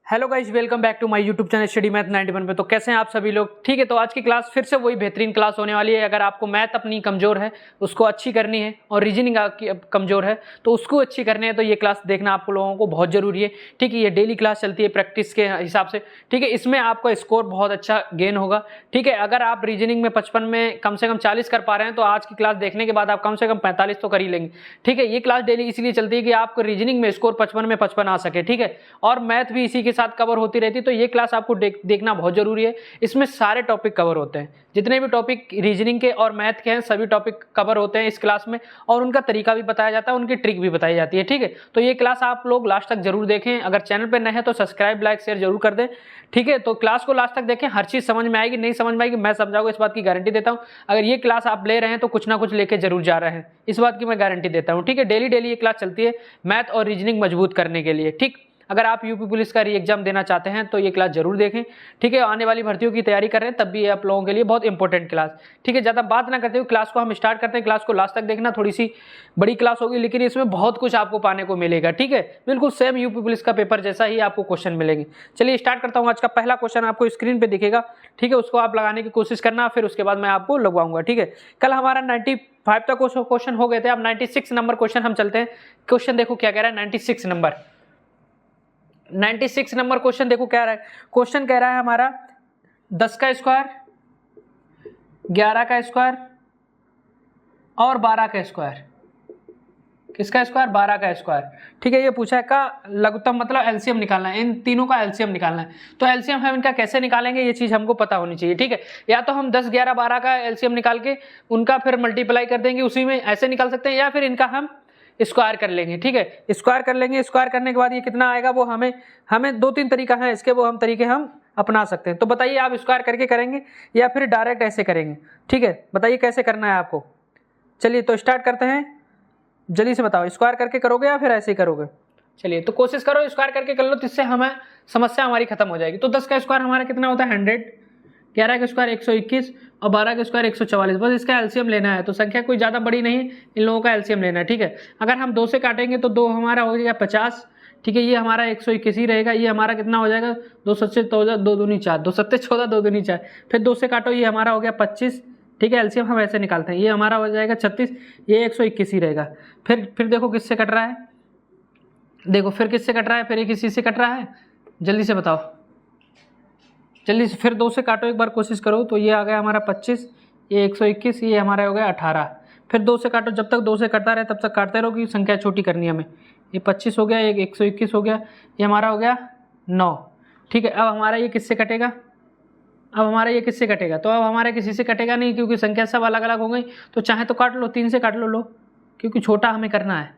Hello guys, welcome back to my YouTube channel study math 91 पे। तो कैसे हैं आप सभी लोग? ठीक है, तो आज की क्लास फिर से वही बेहतरीन क्लास होने वाली है। अगर आपको मैथ अपनी कमज़ोर है उसको अच्छी करनी है और रीजनिंग आपकी कमज़ोर है तो उसको अच्छी करनी है, तो ये क्लास देखना आप लोगों को बहुत ज़रूरी है। ठीक है, ये डेली क्लास चलती है प्रैक्टिस के हिसाब से। ठीक है, इसमें आपका स्कोर बहुत अच्छा गेन होगा। ठीक है, अगर आप रीजनिंग में 55 में कम से कम 40 कर पा रहे हैं तो आज की क्लास देखने के बाद आप कम से कम 45 तो कर ही लेंगे। ठीक है, ये क्लास डेली इसलिए चलती है कि आपको रीजनिंग में स्कोर 55 में 55 आ सके। ठीक है, और मैथ भी इसी के साथ कवर होती रहती है, तो ये क्लास आपको देखना बहुत जरूरी है। इसमें सारे टॉपिक कवर होते हैं, जितने भी टॉपिक रीजनिंग के और मैथ के हैं सभी टॉपिक कवर होते हैं इस क्लास में, और उनका तरीका भी बताया जाता है, उनकी ट्रिक भी बताई जाती है। ठीक है, तो ये क्लास आप लोग लास्ट तक जरूर देखें। अगर चैनल पर नए हैं तो सब्सक्राइब लाइक शेयर जरूर कर दें। ठीक है, तो क्लास को लास्ट तक देखें, हर चीज समझ में आएगी, नहीं समझ में आएगी मैं समझाऊंगा, इस बात की गारंटी देता हूं। अगर ये क्लास आप ले रहे हैं तो कुछ ना कुछ लेके जरूर जा रहे हैं, इस बात की मैं गारंटी देता हूं। ठीक है, डेली डेली ये क्लास चलती है मैथ और रीजनिंग मजबूत करने के लिए। ठीक, अगर आप यूपी पुलिस का री एग्जाम देना चाहते हैं तो ये क्लास जरूर देखें। ठीक है, आने वाली भर्तियों की तैयारी कर रहे हैं तब भी ये आप लोगों के लिए बहुत इंपॉर्टेंट क्लास। ठीक है, ज़्यादा बात ना करते हुए क्लास को हम स्टार्ट करते हैं। क्लास को लास्ट तक देखना, थोड़ी सी बड़ी क्लास होगी लेकिन इसमें बहुत कुछ आपको पाने को मिलेगा। ठीक है, बिल्कुल सेम यूपी पुलिस का पेपर जैसा ही आपको क्वेश्चन मिलेंगे। चलिए स्टार्ट करता हूँ। आज का पहला क्वेश्चन आपको स्क्रीन पर दिखेगा। ठीक है, उसको आप लगाने की कोशिश करना, फिर उसके बाद मैं आपको लगवाऊंगा। ठीक है, कल हमारा 95 तक क्वेश्चन हो गए थे, अब 96 नंबर क्वेश्चन हम चलते हैं। क्वेश्चन देखो क्या कह रहा है, 96 नंबर क्वेश्चन देखो क्या रहा है। क्वेश्चन कह रहा है हमारा 10 का स्क्वायर, 11 का स्क्वायर और 12 का स्क्वायर। किसका स्क्वायर? 12 का स्क्वायर। ठीक है, ये पूछा है का लघुत्तम मतलब एलसीएम निकालना है, इन तीनों का एलसीएम निकालना है। तो एलसीएम हम इनका कैसे निकालेंगे ये चीज हमको पता होनी चाहिए। ठीक है, या तो हम 10 11 12 का एलसीएम निकाल के उनका फिर मल्टीप्लाई कर देंगे, उसी में ऐसे निकाल सकते हैं, या फिर इनका हम स्क्वायर कर लेंगे। ठीक है, स्क्वायर कर लेंगे। स्क्वायर करने के बाद ये कितना आएगा वो हमें 2-3 तरीका है इसके, वो हम तरीके हम अपना सकते हैं। तो बताइए आप स्क्वायर करके करेंगे या फिर डायरेक्ट ऐसे करेंगे? ठीक है, बताइए कैसे करना है आपको। चलिए तो स्टार्ट करते हैं, जल्दी से बताओ, स्क्वायर करके करोगे या फिर ऐसे ही करोगे? चलिए तो कोशिश करो स्क्वायर करके कर लो, जिससे हमें समस्या हमारी खत्म हो जाएगी। तो 10 का स्क्वायर हमारा कितना होता है 100, 11 का स्क्वायर 121 और 12 का स्क्वायर 144। बस इसका एलसीएम लेना है। तो संख्या कोई ज़्यादा बड़ी नहीं, इन लोगों का एलसीएम लेना है। ठीक है, अगर हम 2 से काटेंगे तो 2 हमारा हो जाएगा 50। ठीक है, ये हमारा 121 ही रहेगा। ये हमारा कितना हो जाएगा 2 7 14 2 दूनी 4, 2 7 14 2 दूनी 4। फिर 2 से काटो, ये हमारा हो गया 25। ठीक है, एलसीएम हम ऐसे निकालते हैं, ये हमारा हो जाएगा 36, ये 121 ही रहेगा। फिर देखो किससे कट रहा है, देखो फिर किससे कट रहा है, फिर ये किसी से कट रहा है, जल्दी से बताओ, जल्दी से। फिर 2 से काटो, एक बार कोशिश करो, तो ये आ गया हमारा 25, ये 121, ये हमारा हो गया 18। फिर 2 से काटो, जब तक 2 से कटता रहे तब तक काटते रहो कि संख्या छोटी करनी है हमें। ये 25 हो गया, ये 121 हो गया, ये हमारा हो गया 9। ठीक है, अब हमारा ये किससे कटेगा, अब हमारा ये किससे कटेगा? तो अब हमारा किसी से कटेगा नहीं, क्योंकि संख्या सब अलग अलग हो गई। तो चाहे तो काट लो, 3 से काट लो, क्योंकि छोटा हमें करना है।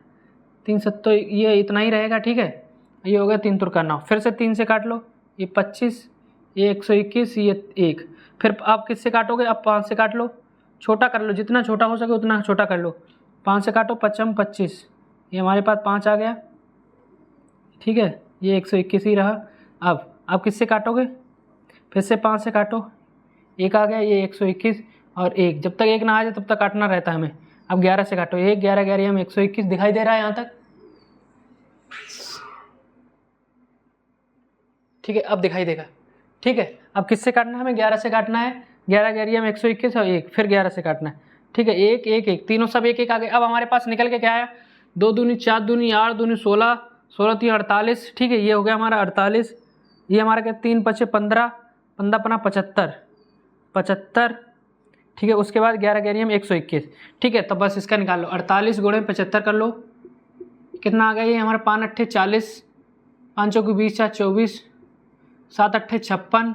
3 7 तो ये इतना ही रहेगा। ठीक है, ये हो गया 3 तुरका 9। फिर से 3 से काट लो, ये 25, ये 121, ये 1। फिर आप किससे काटोगे? अब 5 से काट लो, छोटा कर लो, जितना छोटा हो सके उतना छोटा कर लो। 5 से काटो, 55 25, ये हमारे पास 5 आ गया। ठीक है, ये 121 ही रहा। अब किससे काटोगे? फिर से 5 से काटो, 1 आ गया, ये 121 और 1। जब तक 1 ना आ जाए तब तक काटना रहता है हमें। अब 11 से काटो, 1 11 11 हम 121 दिखाई दे रहा है यहाँ तक? ठीक है, अब दिखाई देगा। ठीक है, अब किससे काटना है हमें? 11 से काटना है। 11 11 हम 121 और 1, फिर 11 से काटना है। ठीक है, 1 1 1 तीनों सब 1 1 आ गए। अब हमारे पास निकल के क्या आया? 2 दूनी 4 दूनी 8 दूनी 16, 16 3 48। ठीक है, ये हो गया हमारा 48। ये हमारा क्या 3 5 15, 15 अपना 75। ठीक है, उसके बाद 11 11 हम 121। ठीक है, तो बस इसका निकाल लो, 48 गुणे 75 कर लो, कितना आ गया? ये हमारा 5 8 40, 5 चौकी 20 4 24, 7 8 56,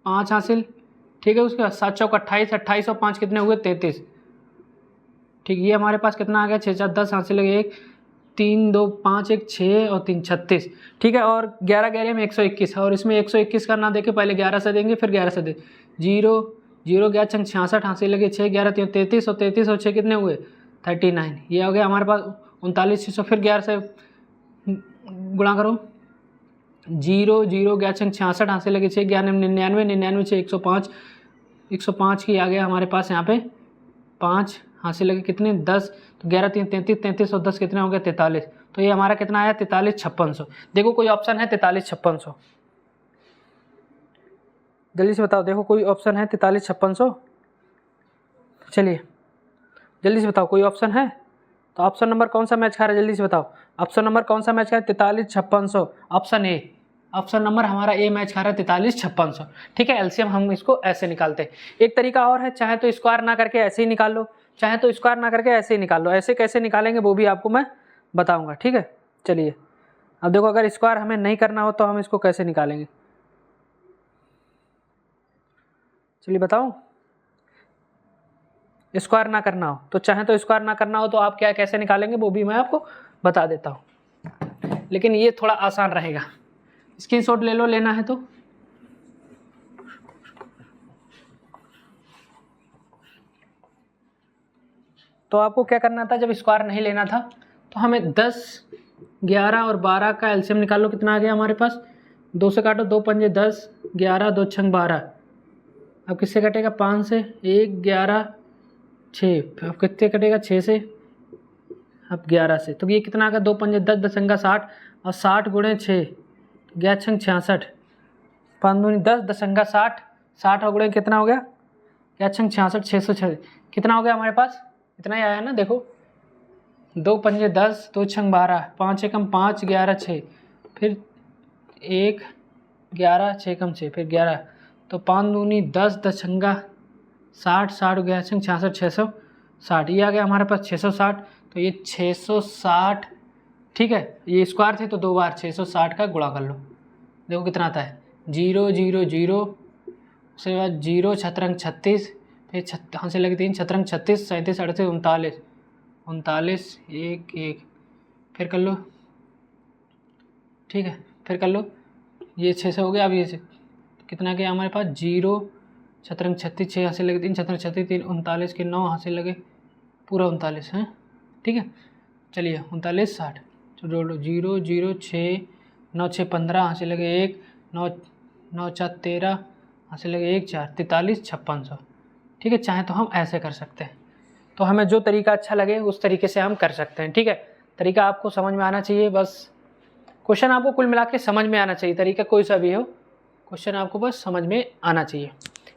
5 हासिल। ठीक है, उसके बाद 7 चौक 28, 28 और 5 कितने हुए? 33। ठीक, ये हमारे पास कितना आ गया? 6 4 10 हासिल है, 1 3 2 5 1 6 और 3 36। ठीक है, और 11 11 में 121 है, और इसमें 121 का ना देके पहले 11 से देंगे, फिर 11 से दे 0 0 गया 66 हासिल लगे, 6 11 3 33 और 33 और 6 कितने हुए? 39। ये हो गया हमारे पास 39 600। फिर 11 से गुणा करो, 0 0 गया 66 हासिल लगे, 6 11 99 99 6 105, 105 की आ गया हमारे पास यहाँ पे 5 हासिल लगे, कितने? 10। तो 11 3 33, 33 और 10 कितने हो गए? 43। तो ये हमारा कितना आया? 43 5600। देखो कोई ऑप्शन है 43 5600? जल्दी से बताओ, देखो कोई ऑप्शन है 43 5600? चलिए जल्दी से बताओ, कोई ऑप्शन है? तो ऑप्शन नंबर कौन सा मैच खा रहा है, जल्दी से बताओ। ऑप्शन नंबर कौन सा मैच खा रहा है? 43 5600, ऑप्शन ए। ऑप्शन नंबर हमारा ए मैच खा रहा है 43 5600। ठीक है, एलसीएम हम इसको ऐसे निकालते हैं। एक तरीका और है, चाहे तो स्क्वायर ना करके ऐसे ही निकाल लो, चाहे तो स्क्वायर ना करके ऐसे ही निकाल लो। ऐसे कैसे निकालेंगे वो भी आपको मैं बताऊंगा। ठीक है, चलिए अब देखो, अगर स्क्वायर हमें नहीं करना हो तो हम इसको कैसे निकालेंगे, चलिए बताऊं। स्क्वायर ना करना हो तो, चाहे तो स्क्वायर ना करना हो तो आप क्या कैसे निकालेंगे वो भी मैं आपको बता देता हूं, लेकिन ये थोड़ा आसान रहेगा। स्क्रीनशॉट ले लो, लेना है तो आपको क्या करना था, जब स्क्वायर नहीं लेना था तो हमें 10 11 और 12 का एलसीएम निकाल लो। कितना आ गया हमारे पास, 2 से काटो, 2 पंजे 10, 11 2 छंग 12। अब किससे कटेगा, 5 से, 1 11 6। अब कितने कटेगा, 6 से, अब 11 से। तो ये कितना आ गया, 2 पंजे 10, 10 छंगा 60, और 60 गुणे 6, 11 छंग 66, 5 दूनी 10, 10 छंगा 60, 60 और गुणे कितना हो गया, 11 छंग 66, 606। कितना हो गया हमारे पास, इतना ही आया ना। देखो 2 पंजे 10, 2 छंग 12, 5 एकम 5, 11 6, फिर 1 11 6 एकम 6, फिर 11, तो 5 दूनी 10, 10 छंगा 60, 60 11 छंग 66, 660। ये आ गया हमारे पास 660। तो ये 660, ठीक है, ये स्क्वायर थे तो 2 बार 660 का गुणा कर लो। देखो कितना आता है, 0 0 0, उसके बाद 0 छतरंग 36, फिर यहाँ से लगे 3 छतरंग 36, 37 38 39 39 1 1, फिर कर लो। ठीक है, फिर कर लो, ये 600 हो गया। अब ये कितना गया हमारे पास, 0 छतरंग 36, 6 यहाँ से लगे 3 छतरंग 36 3 39 के 9 यहाँ से लगे पूरा 39 है। ठीक है, चलिए 39 60, तो जोड़ लो, 0 0 6 9 6 15, यहाँ से लगे 1 9 9 4 13, यहाँ से लगे 1 4 43 5600। ठीक है, चाहे तो हम ऐसे कर सकते हैं, तो हमें जो तरीका अच्छा लगे उस तरीके से हम कर सकते हैं। ठीक है, तरीका आपको समझ में आना चाहिए, बस क्वेश्चन आपको कुल मिला के समझ में आना चाहिए। तरीका कोई सा भी हो, क्वेश्चन आपको बस समझ में आना चाहिए।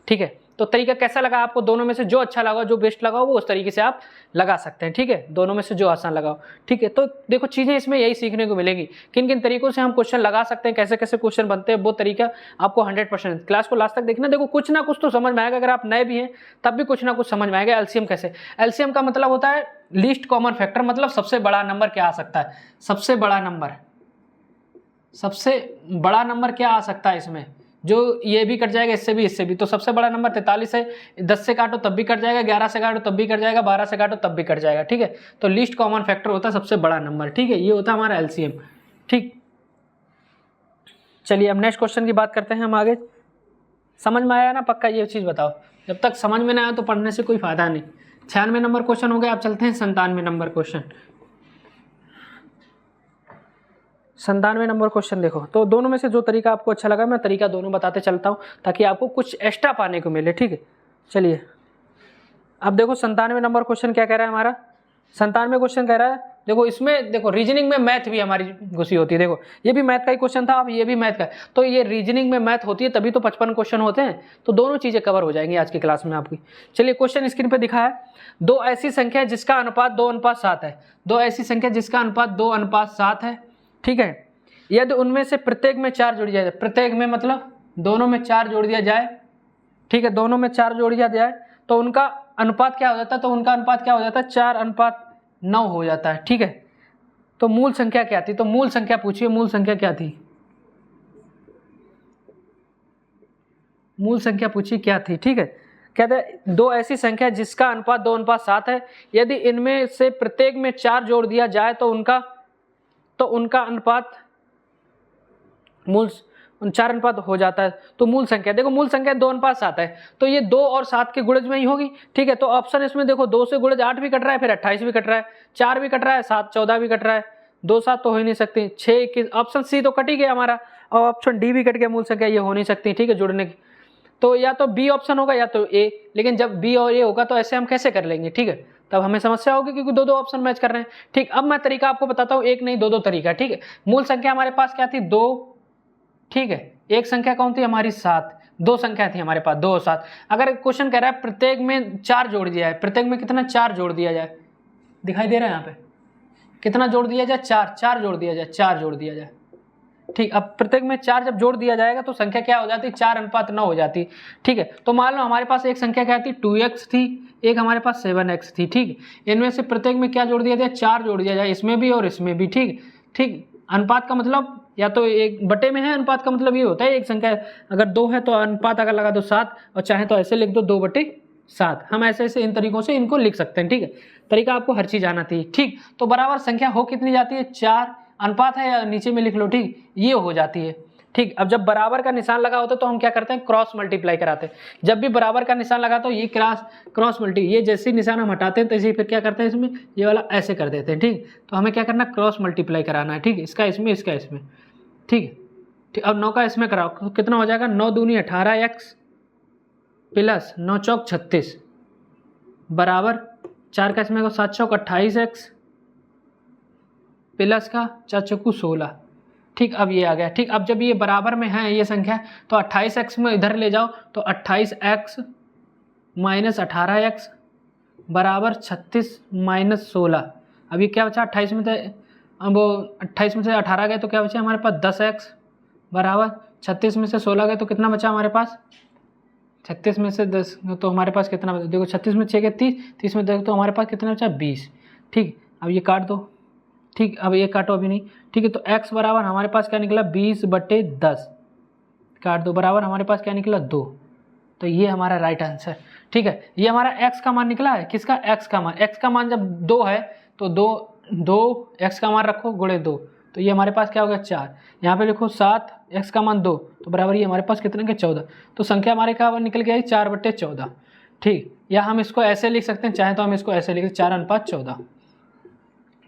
ठीक है, तो तरीका कैसा लगा आपको, दोनों में से जो अच्छा लगा, जो बेस्ट लगा वो उस तरीके से आप लगा सकते हैं। ठीक है, दोनों में से जो आसान लगाओ। ठीक है, तो देखो चीज़ें इसमें यही सीखने को मिलेगी, किन किन तरीकों से हम क्वेश्चन लगा सकते हैं, कैसे कैसे क्वेश्चन बनते हैं, वो तरीका आपको 100%। क्लास को लास्ट तक देखना, देखो कुछ ना कुछ तो समझ में आएगा। अगर आप नए भी हैं तब भी कुछ ना कुछ समझ में आएगा। एलसीएम कैसे, एलसीएम का मतलब होता है लीस्ट कॉमन फैक्टर, मतलब सबसे बड़ा नंबर क्या आ सकता है, सबसे बड़ा नंबर, सबसे बड़ा नंबर क्या आ सकता है इसमें, जो ये भी कट जाएगा इससे भी इससे भी। तो सबसे बड़ा नंबर 43 है, 10 से काटो तब भी कट जाएगा, 11 से काटो तब भी कट जाएगा, 12 से काटो तब भी कट जाएगा। ठीक है, तो लीस्ट कॉमन फैक्टर होता है सबसे बड़ा नंबर। ठीक है, ये होता है हमारा एलसीएम। ठीक, चलिए अब नेक्स्ट क्वेश्चन की बात करते हैं हम आगे। समझ में आया ना पक्का, ये चीज़ बताओ। जब तक समझ में ना आया तो पढ़ने से कोई फायदा नहीं। 96 नंबर क्वेश्चन हो गया। अब चलते हैं 97 नंबर क्वेश्चन। 97 नंबर क्वेश्चन देखो, तो दोनों में से जो तरीका आपको अच्छा लगा मैं तरीका दोनों बताते चलता हूँ ताकि आपको कुछ एक्स्ट्रा पाने को मिले। ठीक है, चलिए अब देखो 97 नंबर क्वेश्चन क्या कह रहा है हमारा। 97 क्वेश्चन कह रहा है, देखो इसमें देखो रीजनिंग में मैथ भी हमारी घुसी होती है। देखो ये भी मैथ का ही क्वेश्चन था, अब ये भी मैथ का है, तो ये रीजनिंग में मैथ होती है तभी तो 55 क्वेश्चन होते हैं। तो दोनों चीज़ें कवर हो जाएंगी आज की क्लास में आपकी। चलिए क्वेश्चन स्क्रीन पर दिखा है, 2 ऐसी संख्या जिसका अनुपात 2:7 है। 2 ऐसी संख्या जिसका अनुपात 2:7 है। ठीक है, यदि उनमें से प्रत्येक में 4 जोड़ दिया जाए, प्रत्येक में मतलब दोनों में 4 जोड़ दिया जाए। ठीक है, दोनों में 4 जोड़ दिया जाए तो उनका अनुपात क्या हो जाता है, तो उनका अनुपात क्या हो जाता है, 4:9 हो जाता है। ठीक है, तो मूल संख्या क्या थी, तो मूल संख्या पूछिए, मूल संख्या क्या थी, मूल संख्या पूछिए क्या थी। ठीक है, कहते हैं 2 ऐसी संख्या जिसका अनुपात 2:7 है, यदि इनमें से प्रत्येक में 4 जोड़ दिया जाए तो उनका अनुपात मूल 4 अनुपात हो जाता है। तो मूल संख्या देखो, मूल संख्या 2:7 है, तो ये 2 और 7 के गुणज में ही होगी। ठीक है, तो ऑप्शन इसमें देखो 2 से गुणज 8 भी कट रहा है, फिर 28 भी कट रहा है, 4 भी कट रहा है, 7 14 भी कट रहा है, 2 7 तो हो ही नहीं सकती, 6 21, ऑप्शन सी तो कट ही गया हमारा, और ऑप्शन डी भी कट गया, मूल संख्या ये हो नहीं सकती। ठीक है, जुड़ने की तो या तो बी ऑप्शन होगा या तो ए, लेकिन जब बी और ए होगा तो ऐसे हम कैसे कर लेंगे। ठीक है, तब हमें समस्या होगी क्योंकि 2 ऑप्शन मैच कर रहे हैं। ठीक, अब मैं तरीका आपको बताता हूँ, एक नहीं 2 तरीका। ठीक है, मूल संख्या हमारे पास क्या थी, 2। ठीक है, एक संख्या कौन थी हमारी, 7। दो संख्या थी हमारे पास 2 और 7। अगर क्वेश्चन कह रहा है प्रत्येक में 4 जोड़ दिया है, प्रत्येक में कितना 4 जोड़ दिया जाए, दिखाई दे रहा है यहाँ पे कितना जोड़ दिया जाए 4 जोड़ दिया जाए, 4 जोड़ दिया जाए। ठीक, अब प्रत्येक में 4 जब जोड़ दिया जाएगा तो संख्या क्या हो जाती है 4:9 हो जाती। ठीक है, तो मान लो हमारे पास एक संख्या क्या थी 2x थी, एक हमारे पास 7x थी। ठीक, इनमें से प्रत्येक में क्या जोड़ दिया जाए 4 जोड़ दिया जाए, इसमें भी और इसमें भी। ठीक, अनुपात का मतलब या तो एक बटे में है, अनुपात का मतलब ये होता है एक संख्या अगर 2 है तो अनुपात अगर लगा दो 7, और चाहे तो ऐसे लिख दो 2/7। हम ऐसे ऐसे इन तरीकों से इनको लिख सकते हैं। ठीक है, तरीका आपको हर चीज आना चाहिए। ठीक, तो बराबर संख्या हो कितनी जाती है 4, अनुपात है या नीचे में लिख लो। ठीक, ये हो जाती है। ठीक, अब जब बराबर का निशान लगा होता है तो हम क्या करते हैं क्रॉस मल्टीप्लाई कराते हैं। जब भी बराबर का निशान लगा तो ये क्रॉस मल्टी, ये जैसे निशान हम हटाते हैं तो इसे फिर क्या करते हैं इसमें ये वाला ऐसे कर देते हैं। ठीक, तो हमें क्या करना क्रॉस मल्टीप्लाई कराना है। ठीक, इसका इसमें इसका इसमें। ठीक, अब 9 का इसमें कराओ तो कितना हो जाएगा 9 दूनी 18x प्लस 9 चौक 36 बराबर 4 का इसमें 7 चौक 28x प्लस का 4 चौकू 16। ठीक, अब ये आ गया। ठीक, अब जब ये बराबर में है ये संख्या तो 28x में इधर ले जाओ तो 28x माइनस 18x बराबर 36 माइनस 16। अब ये क्या बचा 28 में से, अब 28 में से 18 गए तो क्या बचा हमारे पास 10x बराबर 36 में से 16 गए तो कितना बचा हमारे पास 36 में से 10 तो हमारे पास कितना बचा, देखो 36 में 6 के 30, 30 में देखो तो हमारे पास कितना बचा 20। ठीक, अब ये काट दो। ठीक, अब ये काटो अभी नहीं। ठीक है, तो x बराबर हमारे पास क्या निकला 20/10 काट दो बराबर हमारे पास क्या निकला 2। तो ये हमारा राइट आंसर। ठीक है, ये हमारा x का मान निकला है, किसका x का मान जब 2 है तो 2 x का मान रखो गुणे 2 तो ये हमारे पास क्या हो गया 4। यहाँ पे लिखो 7 x का मान 2 तो बराबर ये हमारे पास कितने के 14। तो संख्या हमारे क्या निकल गया 4/14। ठीक, या हम इसको ऐसे लिख सकते हैं, चाहे तो हम इसको ऐसे लिख 4:14।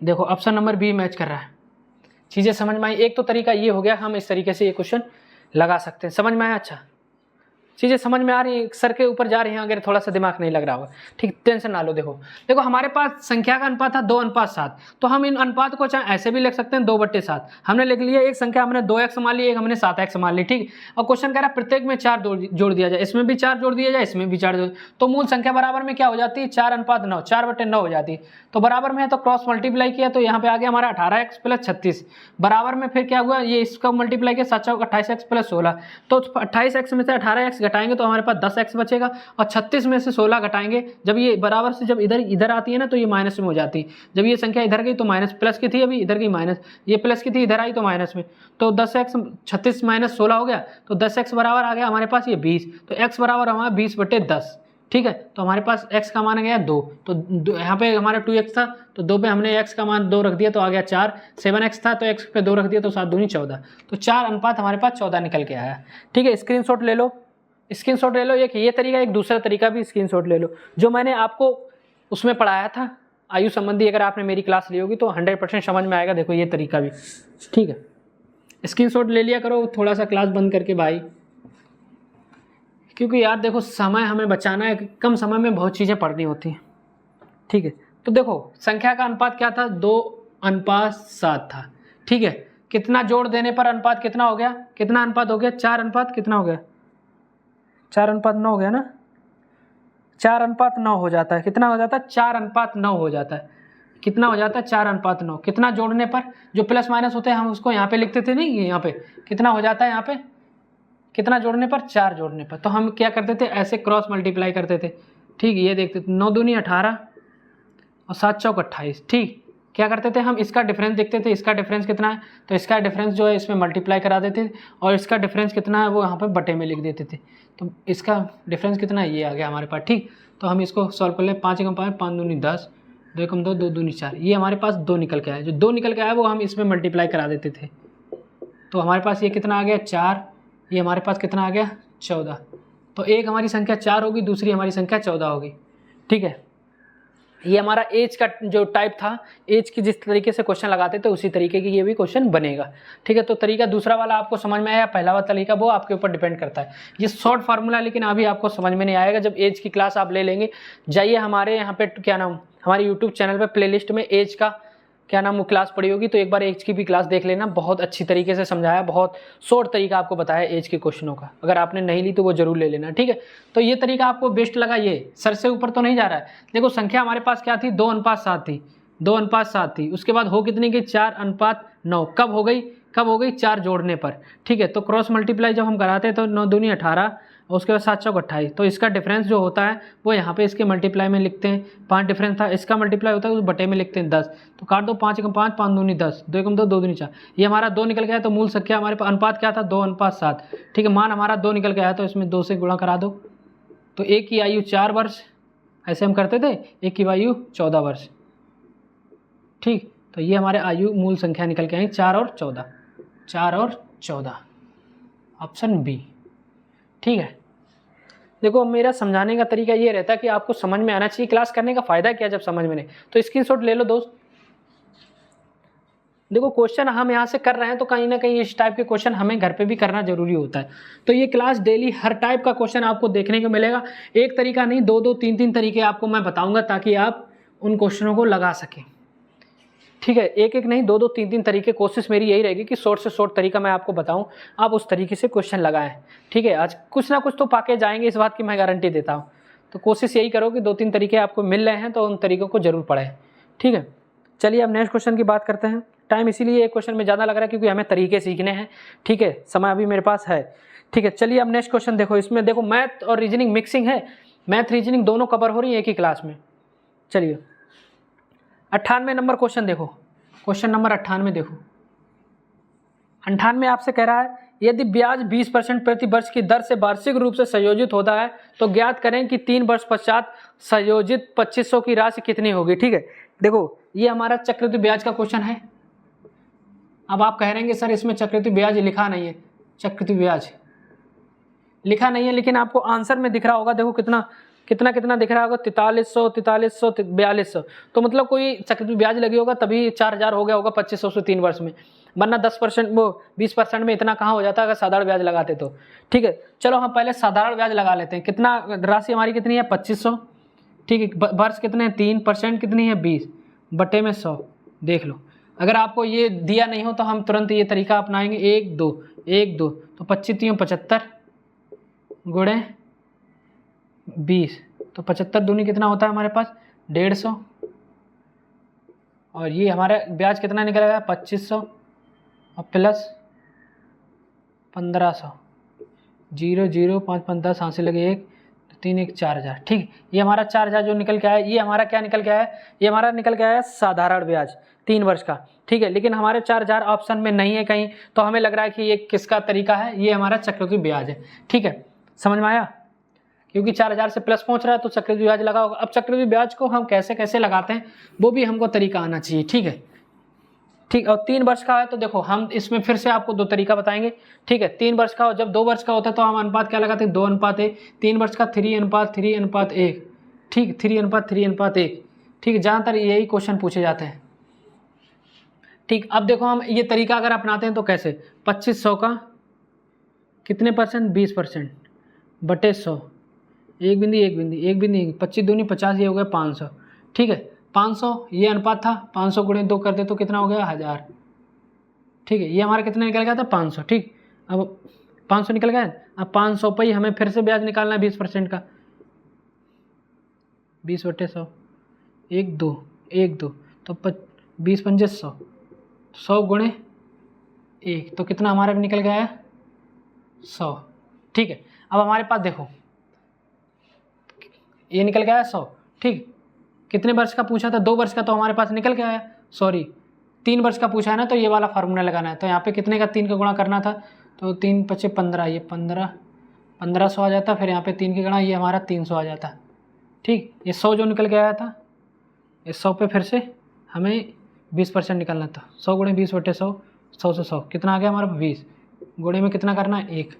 देखो ऑप्शन नंबर बी मैच कर रहा है। चीज़ें समझ में आई। एक तो तरीका ये हो गया, हम इस तरीके से ये क्वेश्चन लगा सकते हैं। समझ में आया? अच्छा, चीज़ें समझ में आ रही हैं, सर के ऊपर जा रही हैं, अगर थोड़ा सा दिमाग नहीं लग रहा होगा। ठीक, टेंशन ना लो। देखो हमारे पास संख्या का अनुपात था 2:7, तो हम इन अनुपात को चाहे ऐसे भी लिख सकते हैं 2/7। हमने लिख लिया एक संख्या हमने 2x मान ली, एक हमने 7x मान ली। ठीक, और क्वेश्चन कह रहा है प्रत्येक में 4 जोड़ दिया जाए, इसमें भी 4 जोड़ दिया जाए, इसमें भी 4 जोड़, तो मूल संख्या बराबर में क्या हो जाती है 4:9, 4/9 हो जाती है। तो बराबर में है तो क्रॉस मल्टीप्लाई किया तो यहाँ पे आ गया हमारा 18x प्लस 36 बराबर में फिर क्या हुआ ये इसका मल्टीप्लाई किया 7 चौक 28x प्लस 16। तो 28x में से 18x घटाएंगे तो हमारे पास 10x बचेगा, और 36 में से 16 घटाएंगे, जब ये बराबर से जब इधर आती है ना तो ये माइनस में हो जाती है। जब ये संख्या इधर गई तो माइनस प्लस की थी, अभी इधर गई माइनस, ये प्लस की थी इधर आई तो माइनस में, तो 10x 36 माइनस 16 हो गया, तो 10x बराबर आ गया हमारे पास ये 20। तो x बराबर हमारा 20/10। ठीक है, तो हमारे पास x का मान आ गया 2, तो यहाँ पे हमारा 2x था तो 2 पे हमने x का मान 2 रख दिया तो आ गया 4। 7x था तो x पे 2 रख दिया तो 7 दूनी 14। तो 4 अनुपात हमारे पास 14 निकल के आया। ठीक है, स्क्रीनशॉट ले लो, स्क्रीनशॉट ले लो। एक ये तरीका, एक दूसरा तरीका भी स्क्रीनशॉट ले लो जो मैंने आपको उसमें पढ़ाया था आयु संबंधी। अगर आपने मेरी क्लास ली होगी तो 100% समझ में आएगा। देखो ये तरीका भी। ठीक है, स्क्रीनशॉट ले लिया करो थोड़ा सा क्लास बंद करके भाई, क्योंकि यार देखो समय हमें बचाना है, कम समय में बहुत चीज़ें पढ़नी होती हैं। ठीक है, तो देखो संख्या का अनुपात क्या था 2:7 था। ठीक है, कितना जोड़ देने पर अनुपात कितना हो गया, कितना अनुपात हो गया 4 अनुपात कितना हो गया 4:9 हो गया ना, 4:9 हो जाता है। कितना हो जाता है 4:9 हो जाता है। कितना हो जाता है 4:9। कितना जोड़ने पर, जो प्लस माइनस होते हैं हम उसको यहाँ पे लिखते थे नहीं, यहाँ पे कितना हो जाता है, यहाँ पे कितना जोड़ने पर 4 जोड़ने पर, तो हम क्या करते थे ऐसे क्रॉस मल्टीप्लाई करते थे। ठीक, ये देखते थे 9 दूनी 18 और 7 चौक 28। ठीक, क्या करते थे हम इसका डिफरेंस देखते थे, इसका डिफरेंस कितना है तो इसका डिफरेंस जो है इसमें मल्टीप्लाई करा देते थे, और इसका डिफरेंस कितना है वो यहाँ पे बटे में लिख देते थे। तो इसका डिफरेंस कितना है ये आ गया हमारे पास। ठीक, तो हम इसको सॉल्व कर ले, 5 × 5 5 दूनी 10, 2 × 2 2 दूनी 4, ये हमारे पास 2 निकल के आया। जो 2 निकल के आया वो हम इसमें मल्टीप्लाई करा देते थे, तो हमारे पास ये कितना आ गया 4, ये हमारे पास कितना आ गया 14। तो एक हमारी संख्या 4 होगी, दूसरी हमारी संख्या 14 होगी। ठीक है, ये हमारा एज का जो टाइप था, एज की जिस तरीके से क्वेश्चन लगाते थे उसी तरीके की ये भी क्वेश्चन बनेगा। ठीक है, तो तरीका दूसरा वाला आपको समझ में आया, पहला वाला तरीका वो आपके ऊपर डिपेंड करता है। ये शॉर्ट फार्मूला लेकिन अभी आपको समझ में नहीं आएगा, जब एज की क्लास आप ले लेंगे। जाइए हमारे यहाँ पे क्या नाम, हमारे यूट्यूब चैनल पे प्लेलिस्ट में एज का क्या नाम वो क्लास पढ़ी होगी, तो एक बार एज की भी क्लास देख लेना, बहुत अच्छी तरीके से समझाया, बहुत शॉर्ट तरीका आपको बताया एज के क्वेश्चनों का। अगर आपने नहीं ली तो वो जरूर ले लेना, ठीक है। तो ये तरीका आपको बेस्ट लगा, ये सर से ऊपर तो नहीं जा रहा है। देखो संख्या हमारे पास क्या थी, 2:7 थी, 2:7 थी। उसके बाद हो कितनी गई, 4:9। कब हो गई, कब हो गई, 4 जोड़ने पर, ठीक है। तो क्रॉस मल्टीप्लाई जब हम कराते हैं तो 9 दूनी 18 और उसके बाद 7 चौक 28। तो इसका डिफरेंस जो होता है वो यहाँ पे इसके मल्टीप्लाई में लिखते हैं, 5 डिफरेंस था, इसका मल्टीप्लाई होता है उस बटे में लिखते हैं 10। तो काट दो, 5 एकम 5, 5 दूनी 10, 2 एकम 2, 2 दूनी 4। ये हमारा 2 निकल गया है। तो मूल संख्या हमारे पास अनुपात क्या था, 2:7, ठीक है। मान हमारा 2 निकल गया है, तो इसमें 2 से गुणा करा दो। तो एक की आयु 4 वर्ष, ऐसे हम करते थे, एक की आयु 14 वर्ष, ठीक। तो ये हमारे आयु मूल संख्या निकल के आई 4 और 14, 4 और 14, ऑप्शन बी, ठीक है। देखो मेरा समझाने का तरीका ये रहता है कि आपको समझ में आना चाहिए। क्लास करने का फायदा क्या जब समझ में नहीं, तो स्क्रीनशॉट ले लो दोस्त। देखो क्वेश्चन हम यहाँ से कर रहे हैं तो कहीं ना कहीं इस टाइप के क्वेश्चन हमें घर पे भी करना जरूरी होता है। तो ये क्लास डेली हर टाइप का क्वेश्चन आपको देखने को मिलेगा। एक तरीका नहीं, 2-2 3-3 तरीके आपको मैं बताऊंगा ताकि आप उन क्वेश्चनों को लगा सकें, ठीक है। एक एक नहीं, 2-2 3-3 तरीके। कोशिश मेरी यही रहेगी कि शॉर्ट से शॉर्ट तरीका मैं आपको बताऊं, आप उस तरीके से क्वेश्चन लगाएं, ठीक है। आज कुछ ना कुछ तो पाके जाएंगे, इस बात की मैं गारंटी देता हूं। तो कोशिश यही करो कि 2-3 तरीके आपको मिल रहे हैं तो उन तरीकों को जरूर पढ़ें, ठीक है। चलिए अब नेक्स्ट क्वेश्चन की बात करते हैं। टाइम इसीलिए एक क्वेश्चन में ज़्यादा लग रहा है क्योंकि हमें तरीके सीखने हैं, ठीक है। समय अभी मेरे पास है, ठीक है। चलिए अब नेक्स्ट क्वेश्चन देखो। इसमें देखो मैथ और रीजनिंग मिक्सिंग है, मैथ रीजनिंग दोनों कवर हो रही है एक ही क्लास में। चलिए 98 नंबर क्वेश्चन देखो, क्वेश्चन नंबर 98 देखो। 98 आपसे कह रहा है यदि ब्याज 20% प्रति वर्ष की दर से वार्षिक रूप से संयोजित होता है तो ज्ञात करें कि 3 वर्ष पश्चात संयोजित 2500 की राशि कितनी होगी, ठीक है। देखो ये हमारा चक्रवृद्धि ब्याज का क्वेश्चन है। अब आप कह रहेंगे सर इसमें चक्रवृद्धि ब्याज लिखा नहीं है, चक्रवृद्धि ब्याज लिखा नहीं है लेकिन आपको आंसर में दिख रहा होगा। देखो कितना कितना कितना दिख रहा होगा, 4300, 4300, 4200। तो मतलब कोई चक्रवृद्धि ब्याज लगी होगा तभी 4000 हो गया होगा 2500 से 3 वर्ष में, वरना 10% वो 20% में इतना कहाँ हो जाता अगर साधारण ब्याज लगाते तो, ठीक है। चलो हम पहले साधारण ब्याज लगा लेते हैं। कितना राशि हमारी कितनी है, 2500, ठीक है। वर्ष कितने हैं, 3% कितनी है, 20 बटे में 100। देख लो अगर आपको ये दिया नहीं हो तो हम तुरंत ये तरीका अपनाएंगे, 1 2 1 2, तो 25 75 गुणे 20, तो 75 दूनी कितना होता है हमारे पास, 150। और ये हमारा ब्याज कितना निकलेगा, 2500 और प्लस 1500, 0 0 5 5 10 हाथ से लगे 1 3 1 4000, ठीक। ये हमारा 4000 जो निकल के आया, ये हमारा क्या निकल के आया, ये हमारा निकल के आया साधारण ब्याज 3 वर्ष का, ठीक है। लेकिन हमारे 4000 ऑप्शन में नहीं है कहीं, तो हमें लग रहा है कि ये किसका तरीका है, ये हमारा चक्रवृद्धि ब्याज है, ठीक है। समझ में आया, क्योंकि 4000 से प्लस पहुंच रहा है तो चक्रवृद्धि ब्याज लगा होगा। अब चक्रवृद्धि ब्याज को हम कैसे कैसे लगाते हैं वो भी हमको तरीका आना चाहिए, ठीक है, ठीक। और 3 वर्ष का है तो देखो हम इसमें फिर से आपको 2 तरीका बताएंगे, ठीक है। 3 वर्ष का, जब 2 वर्ष का होता है तो हम अनुपात क्या लगाते हैं, 2:1। 3 वर्ष का 3:3:1, ठीक, 3:3:1, ठीक। ज़्यादातर यही क्वेश्चन पूछे जाते हैं, ठीक। अब देखो हम ये तरीका अगर अपनाते हैं तो कैसे, 2500 का कितने परसेंट, 20% बटे 100, 1 बिंदी 1 बिंदी 1 बिंदी 25 दूनी 50, ये हो गया 500, ठीक है। 500 ये अनुपात था, 500 गुणे 2 कर दे तो कितना हो गया, 1000, ठीक है। ये हमारा कितना निकल गया था, 500, ठीक। अब 500 निकल गया। अब 500 पे ही हमें फिर से ब्याज निकालना है 20% का, 20 बटे 100, 1 2 1 2, तो 20 पंजे 100, 100 गुणे 1, तो कितना हमारा भी निकल गया है 100, ठीक है। अब हमारे पास देखो ये निकल गया है 100, ठीक। कितने वर्ष का पूछा था, 2 वर्ष का, तो हमारे पास निकल गया है, सॉरी 3 वर्ष का पूछा है ना, तो ये वाला फार्मूला लगाना है। तो यहाँ पे कितने का 3 का गुणा करना था, तो 3 × 5 = 15, ये 1500 आ जाता। फिर यहाँ पे 3 के गुणा ये हमारा 300 आ जाता, ठीक। ये 100 जो निकल के आया था, इस 100 पे फिर से हमें 20% निकालना था, 100 गुणे 20 बटे 100, 100 से 100 कितना आ गया हमारा 20, गुणे में कितना करना है 1,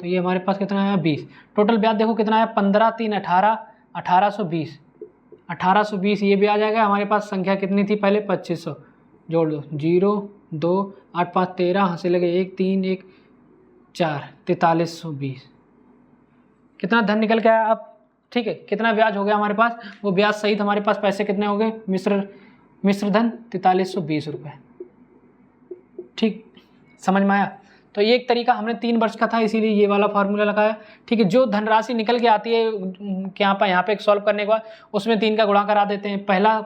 तो ये हमारे पास कितना आया 20। टोटल ब्याज देखो कितना आया, 15 3 18, 1820, 1820 ये भी आ जाएगा। हमारे पास संख्या कितनी थी पहले, 2500, जोड़ दो, 0 2 8 5 13, यहाँ से लगे 1 3 1 4, 4320, कितना धन निकल के आया अब, ठीक है। कितना ब्याज हो गया हमारे पास, वो ब्याज सहित हमारे पास पैसे कितने हो गए, मिश्र मिश्र धन 4320 रुपये। ठीक, समझ में आया? तो ये एक तरीका हमने 3 वर्ष का था इसीलिए ये वाला फार्मूला लगाया। ठीक है, जो धनराशि निकल के आती है क्या यहाँ पे सॉल्व करने के बाद उसमें 3 का गुणा करा देते हैं पहला,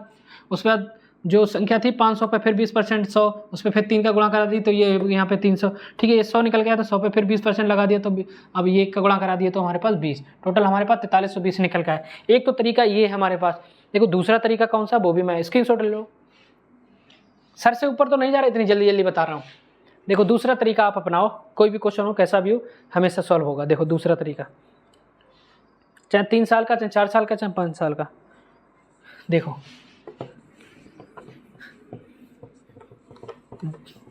उसके बाद जो संख्या थी 500 पे फिर 20% 100, उस पर फिर 3 का गुणा करा दी तो ये यहाँ पे 300। ठीक है, ये 100 निकल गया तो 100 पे फिर 20% लगा दिया तो अब ये 1 का गुणा करा दिया तो हमारे पास 20, टोटल हमारे पास 4320 निकल का है। एक तो तरीका ये है हमारे पास। देखो दूसरा तरीका कौन सा, वो भी मैं स्क्रीनशॉट ले लो, सर से ऊपर तो नहीं जा रहा, इतनी जल्दी जल्दी बता रहा हूँ। देखो दूसरा तरीका आप अपनाओ, कोई भी क्वेश्चन हो कैसा भी हो हमेशा सॉल्व होगा। देखो दूसरा तरीका, चाहे 3 साल का, चाहे 4 साल का, चाहे 5 साल का। देखो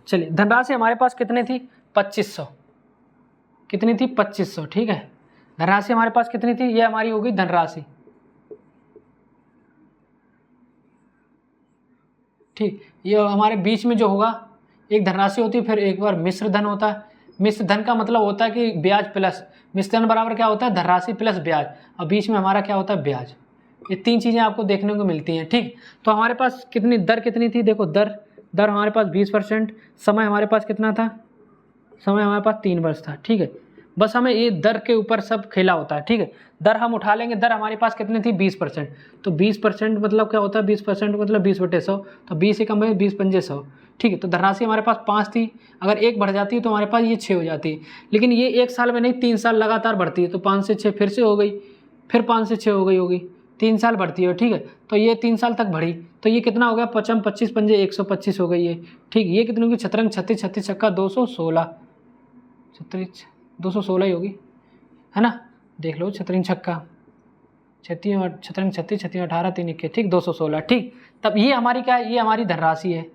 चलिए, धनराशि हमारे पास कितनी थी 2500, कितनी थी 2500। ठीक है, धनराशि हमारे पास कितनी थी, ये हमारी होगी धनराशि। ठीक, ये हमारे बीच में जो होगा एक धनराशि होती है, फिर एक बार मिश्र धन होता है। मिश्र धन का मतलब होता है कि ब्याज प्लस, मिश्र धन बराबर क्या होता है, धनराशि प्लस ब्याज, और बीच में हमारा क्या होता है, ब्याज। ये 3 चीज़ें आपको देखने को मिलती हैं। ठीक, तो हमारे पास कितनी दर कितनी थी, देखो दर हमारे पास 20%, समय हमारे पास कितना था, समय हमारे पास 3 वर्ष था। ठीक है, बस हमें ये दर के ऊपर सब खेला होता है। ठीक है, दर हम उठा लेंगे, दर हमारे पास कितनी थी 20%, तो 20% मतलब क्या होता है, 20% मतलब 20/100, तो 20 एकम में 20 पंजे 100। ठीक है, तो धनराशि हमारे पास 5 थी, अगर 1 बढ़ जाती है तो हमारे पास ये 6 हो जाती है, लेकिन ये 1 साल में नहीं 3 साल लगातार बढ़ती है, तो 5 से 6 फिर से हो गई, फिर 5 से 6 हो गई होगी, 3 साल बढ़ती है। ठीक है, तो ये 3 साल तक बढ़ी, तो ये कितना हो गया 55 25 पंजे 125 हो गई है। ठीक, ये कितनी होगी, छतरंग 36 36 छक्का 216, 216 ही होगी, है ना, देख लो, छतरंग छक्का 36, छतरंग 36 36 18 3 21, ठीक 216। ठीक, तब ये हमारी क्या है, ये हमारी धनराशि है,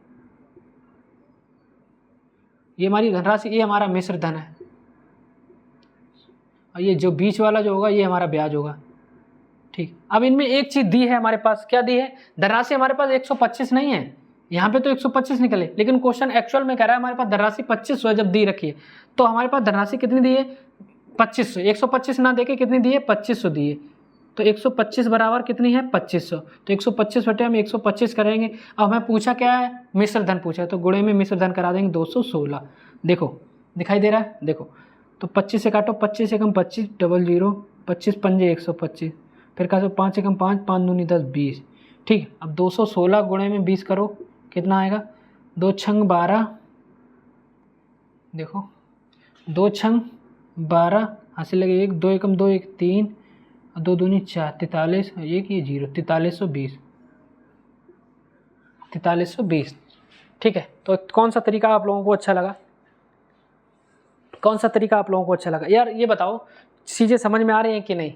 ये हमारी धनराशि, ये हमारा मिश्र धन है, और ये जो बीच वाला जो होगा ये हमारा ब्याज होगा। ठीक, अब इनमें एक चीज़ दी है हमारे पास, क्या दी है, धनराशि हमारे पास 125 नहीं है, यहाँ पे तो 125 निकले, लेकिन क्वेश्चन एक्चुअल में कह रहा है हमारे पास धनराशि 2500 जब दी रखी है, तो हमारे पास धनराशि कितनी दी है 2500, 125 ना देके कितनी दी है 2500 दी है, तो 125 बराबर कितनी है 2500, तो 125 बटे हम 125 करेंगे। अब हमें पूछा क्या है, मिश्र धन पूछा है, तो गुणे में मिश्र धन करा देंगे 216। देखो दिखाई दे रहा है, देखो तो 25 से काटो, 25 एकम 25 डबल 0, 25 पंजे 125, फिर काटो 5 एकम 5 5 दूनी 10 20। ठीक, अब 216 गुणे में 20 करो, कितना आएगा, 2 छंग 12, देखो 2 छंग 12, हासिल लगे 1, 2 एकम 2 1 3, 2 दूनी 4, 43, एक ये 0, 4320, 4320। ठीक है, तो कौन सा तरीका आप लोगों को अच्छा लगा, कौन सा तरीका आप लोगों को अच्छा लगा यार, ये बताओ, चीज़ें समझ में आ रही हैं कि नहीं।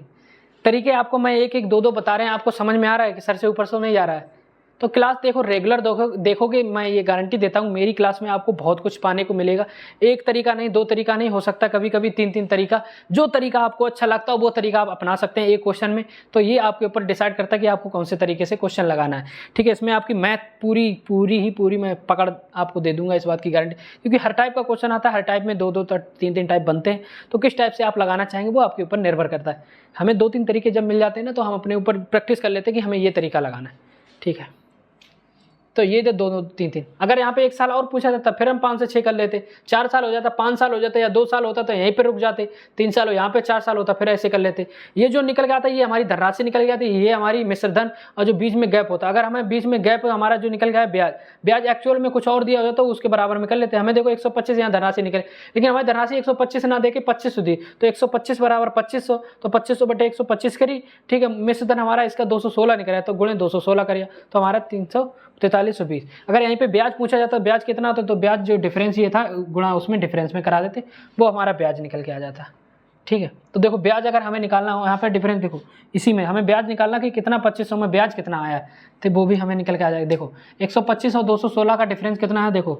तरीके आपको मैं एक एक दो दो बता रहे हैं, आपको समझ में आ रहा है कि सर से ऊपर से नहीं जा रहा है, तो क्लास देखो, रेगुलर देखोगे, मैं ये गारंटी देता हूँ मेरी क्लास में आपको बहुत कुछ पाने को मिलेगा। एक तरीका नहीं, 2 तरीका नहीं, हो सकता कभी कभी 3-3 तरीका, जो तरीका आपको अच्छा लगता हो वो तरीका आप अपना सकते हैं एक क्वेश्चन में। तो ये आपके ऊपर डिसाइड करता है कि आपको कौन से तरीके से क्वेश्चन लगाना है। ठीक है, इसमें आपकी मैथ पूरी मैं पकड़ आपको दे दूंगा, इस बात की गारंटी, क्योंकि हर टाइप का क्वेश्चन आता है, हर टाइप में 2-2 3-3 टाइप बनते हैं, तो किस टाइप से आप लगाना चाहेंगे वो आपके ऊपर निर्भर करता है। हमें 2-3 तरीके जब मिल जाते हैं ना, तो हम अपने ऊपर प्रैक्टिस कर लेते हैं कि हमें ये तरीका लगाना है। ठीक है, तो ये जो 2-2-3-3, अगर यहाँ पे 1 साल और पूछा जाता फिर हम 5 से 6 कर लेते, 4 साल हो जाता, 5 साल हो जाता, या 2 साल होता तो यहीं पे रुक जाते, 3 साल हो, यहाँ पे 4 साल होता, फिर ऐसे कर लेते। ये जो निकल गया था ये हमारी धनराशि निकल गया था, ये हमारी मिश्र धन, और जो बीच में गैप होता, अगर हमें बीच में गैप हमारा जो निकल गया है ब्याज एक्चुअल में कुछ और दिया होता तो उसके बराबर में कर लेते। हमें देखो 125 यहाँ धनराशि निकले, लेकिन हमारी धनराशि 125 ना देके 2500 दी, तो 125 बराबर 2500, तो 2500 बटे 125 करी। ठीक है, मिश्र धन हमारा इसका 216 निकला, तो गुणे 216 करिए, तो हमारा 4320। अगर यहीं पे ब्याज पूछा जाता ब्याज कितना होता, तो ब्याज जो डिफरेंस ये था गुणा उसमें डिफरेंस में करा देते, वो हमारा ब्याज निकल के आ जाता। ठीक है, तो देखो ब्याज अगर हमें निकालना हो, यहाँ पे डिफरेंस देखो, इसी में हमें ब्याज निकालना कि कितना 2500 में ब्याज कितना आया, तो वो भी हमें निकल के आ जाएगा। देखो 125 और 216 का डिफरेंस कितना है, देखो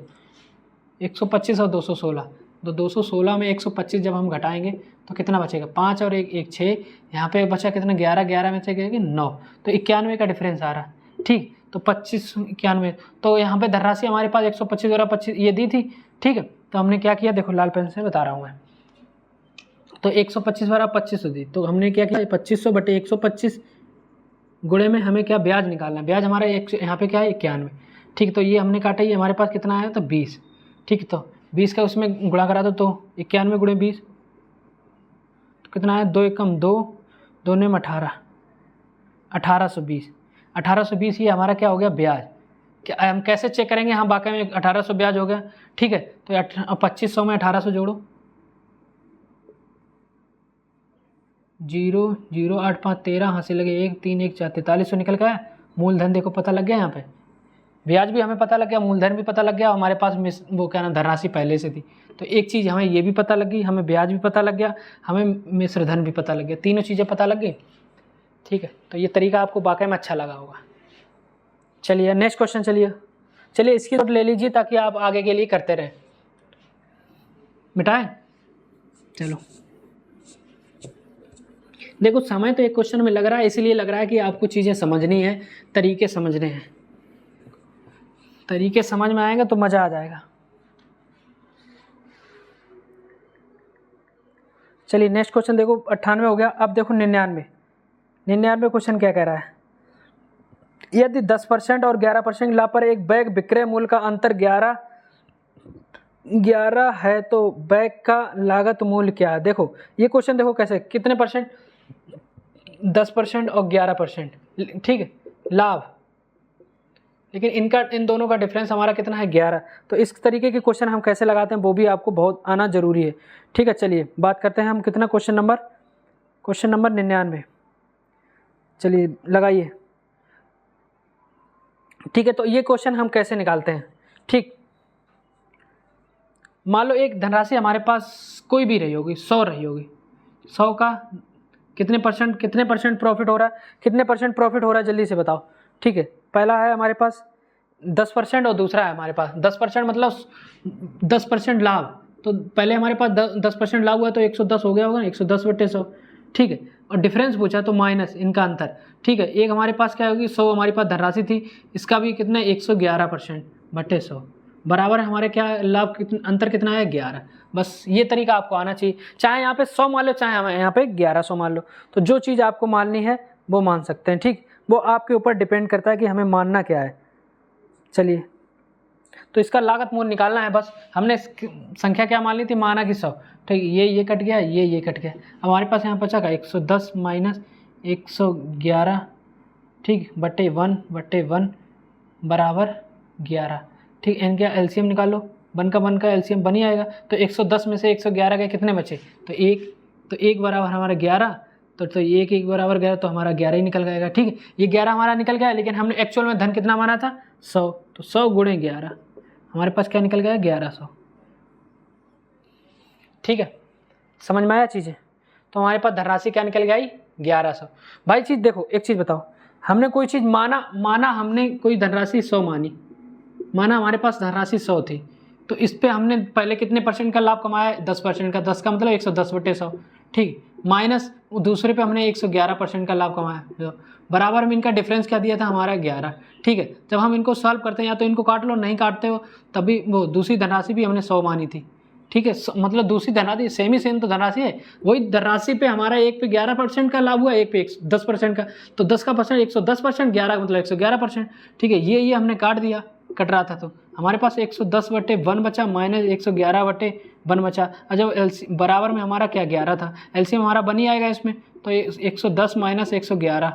125 और 216, तो 216 में 125 जब हम घटाएंगे तो कितना बचेगा, 5 और 1 6, यहाँ पे बचा कितना 11 में से गया 9, तो 91 का डिफरेंस आ रहा। ठीक, तो 25 91, तो यहाँ पे धनराशि हमारे पास 125 और 25 ये दी थी। ठीक है, तो हमने क्या किया, देखो लाल पेन से बता रहा हूँ मैं, तो 125 वाला 2500 दी, तो हमने क्या किया 2500 बटे 125 गुणे में हमें क्या ब्याज निकालना है, ब्याज हमारा यहाँ पे क्या है 91, ठीक, तो ये हमने काटा, ये हमारे पास कितना आया तो 20। ठीक, तो 20 का उसमें गुणा करा दो तो 91 गुणे 20 तो कितना आया 2 एकम 2, 2 ने 18, 1820। 1820 ये हमारा क्या हो गया ब्याज। क्या हम कैसे चेक करेंगे, हाँ वाकई में 1800 ब्याज हो गया। ठीक है, तो 2500 में 1800 जोड़ो, 0 0 8 5 13, हाँ से लगे 1 3 1 4 4300 निकल गया। मूलधन देखो पता लग गया, यहाँ पे ब्याज भी हमें पता लग गया, मूलधन भी पता लग गया, हमारे पास वो क्या नाम धनराशि पहले से थी। तो एक चीज़ हमें ये भी पता लग गई, हमें ब्याज भी पता लग गया, हमें मिश्र धन भी पता लग गया, तीनों चीज़ें पता लग गई। ठीक है, तो ये तरीका आपको वाकई में अच्छा लगा होगा। चलिए नेक्स्ट क्वेश्चन, चलिए इसकी नोट ले लीजिए ताकि आप आगे के लिए करते रहें। मिटाएं, चलो देखो समय तो एक क्वेश्चन में लग रहा है, इसीलिए लग रहा है कि आपको चीज़ें समझनी है, तरीके समझने हैं। तरीके समझ में आएंगे तो मज़ा आ जाएगा। चलिए नेक्स्ट क्वेश्चन देखो, 98 हो गया। अब देखो 99 क्वेश्चन क्या कह रहा है, यदि 10% और 11% लाभ पर एक बैग विक्रय मूल्य का अंतर 11 है तो बैग का लागत मूल्य क्या है। देखो ये क्वेश्चन देखो कैसे, कितने परसेंट, 10% और 11%, ठीक है लाभ, लेकिन इन दोनों का डिफरेंस हमारा कितना है 11। तो इस तरीके के क्वेश्चन हम कैसे लगाते हैं वो भी आपको बहुत आना जरूरी है। ठीक है, चलिए बात करते हैं हम कितना क्वेश्चन नंबर 99। चलिए लगाइए। ठीक है, तो ये क्वेश्चन हम कैसे निकालते हैं। ठीक, मान लो एक धनराशि हमारे पास कोई भी रही होगी, 100 रही होगी, 100 का कितने परसेंट प्रॉफिट हो रहा है, कितने परसेंट प्रॉफिट हो रहा है जल्दी से बताओ। ठीक है, पहला है हमारे पास 10% और दूसरा है हमारे पास 10% मतलब 10% लाभ। तो पहले हमारे पास 10% लाभ हुआ तो 110 हो गया होगा ना, 110/100। ठीक है, और डिफरेंस पूछा तो माइनस इनका अंतर। ठीक है, एक हमारे पास क्या होगी 100 हमारे पास धनराशि थी, इसका भी कितना 111%/100 बराबर है हमारे क्या लाभ, अंतर कितना है 11। बस ये तरीका आपको आना चाहिए, चाहे यहाँ पे 100 मान लो चाहे हमें यहाँ पे 1100 मान लो, तो जो चीज़ आपको माननी है वो मान सकते हैं। ठीक, वो आपके ऊपर डिपेंड करता है कि हमें मानना क्या है। चलिए, तो इसका लागत मूल्य निकालना है, बस हमने संख्या क्या मान ली थी, माना कि 100। ठीक, ये कट गया, ये कट गया, अब हमारे पास यहाँ बचा का 110 माइनस 111, ठीक बटे 1/1 बराबर 11। ठीक, इनका एलसीएम निकाल लो, 1 का एलसीएम बन ही आएगा। तो 110 में से 111 के कितने बचे, तो 1 बराबर हमारा 11, तो 1 बराबर 11, तो हमारा 11 ही निकल जाएगा। ठीक है, ये 11 हमारा निकल गया, लेकिन हमने एक्चुअल में धन कितना माना था 100, तो 100 गुणे 11 हमारे पास क्या निकल गया 1100। ठीक है, समझ में आया चीज़ें। तो हमारे पास धनराशि क्या निकल गई 1100। भाई चीज़ देखो, एक चीज़ बताओ, हमने कोई चीज़ माना हमने कोई धनराशि 100 माना हमारे पास धनराशि 100 थी, तो इस पे हमने पहले कितने परसेंट का लाभ कमाया 10% का, 10 का मतलब 110/100। ठीक, माइनस दूसरे पे हमने 111% का लाभ कमाया, बराबर में इनका डिफरेंस क्या दिया था हमारा 11। ठीक है, जब हम इनको सॉल्व करते हैं या तो इनको काट लो, नहीं काटते हो तभी वो दूसरी धनराशि भी हमने 100 मानी थी। ठीक है, मतलब दूसरी धनराशि सेम तो धनराशि है, वही धनराशि पे हमारा एक पे 11% का लाभ हुआ, एक पे 10% का, तो 10 का परसेंट 110%, 11 मतलब 111%। ठीक है, ये हमने काट दिया, कट रहा था, तो हमारे पास 110/1 बचा माइनस 111/1 बचा। और जब बराबर में हमारा क्या 11 था, एलसीएम हमारा बन ही आएगा इसमें, तो 110 माइनस 111,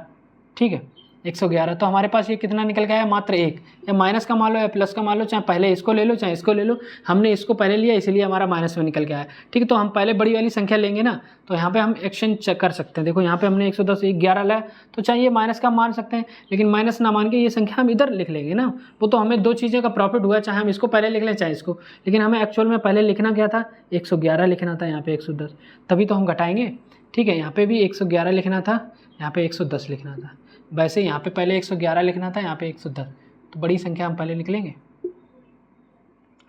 ठीक है 111, तो हमारे पास ये कितना निकल गया है मात्र 1। या माइनस का मान लो या प्लस का मान लो, चाहे पहले इसको ले लो चाहे इसको ले लो, हमने इसको पहले लिया इसलिए हमारा माइनस में निकल गया है। ठीक है, तो हम पहले बड़ी वाली संख्या लेंगे ना, तो यहाँ पे हम एक्शन चेक कर सकते हैं। देखो यहाँ पे हमने 110 11 लाया, तो चाहे ये माइनस का मान सकते हैं, लेकिन माइनस ना मान के ये संख्या हम इधर लिख लेंगे ना। वो तो हमें दो चीज़ों का प्रॉफिट हुआ, चाहे हम इसको पहले लिख लें चाहे इसको, लेकिन हमें एक्चुअल में पहले लिखना क्या था 111 लिखना था, यहाँ पे 110, तभी तो हम घटाएंगे। ठीक है, यहाँ पे भी 111 लिखना था, यहाँ पे 110 लिखना था, वैसे यहाँ पे पहले 111 लिखना था, यहाँ पे 110, तो बड़ी संख्या हम पहले निकलेंगे।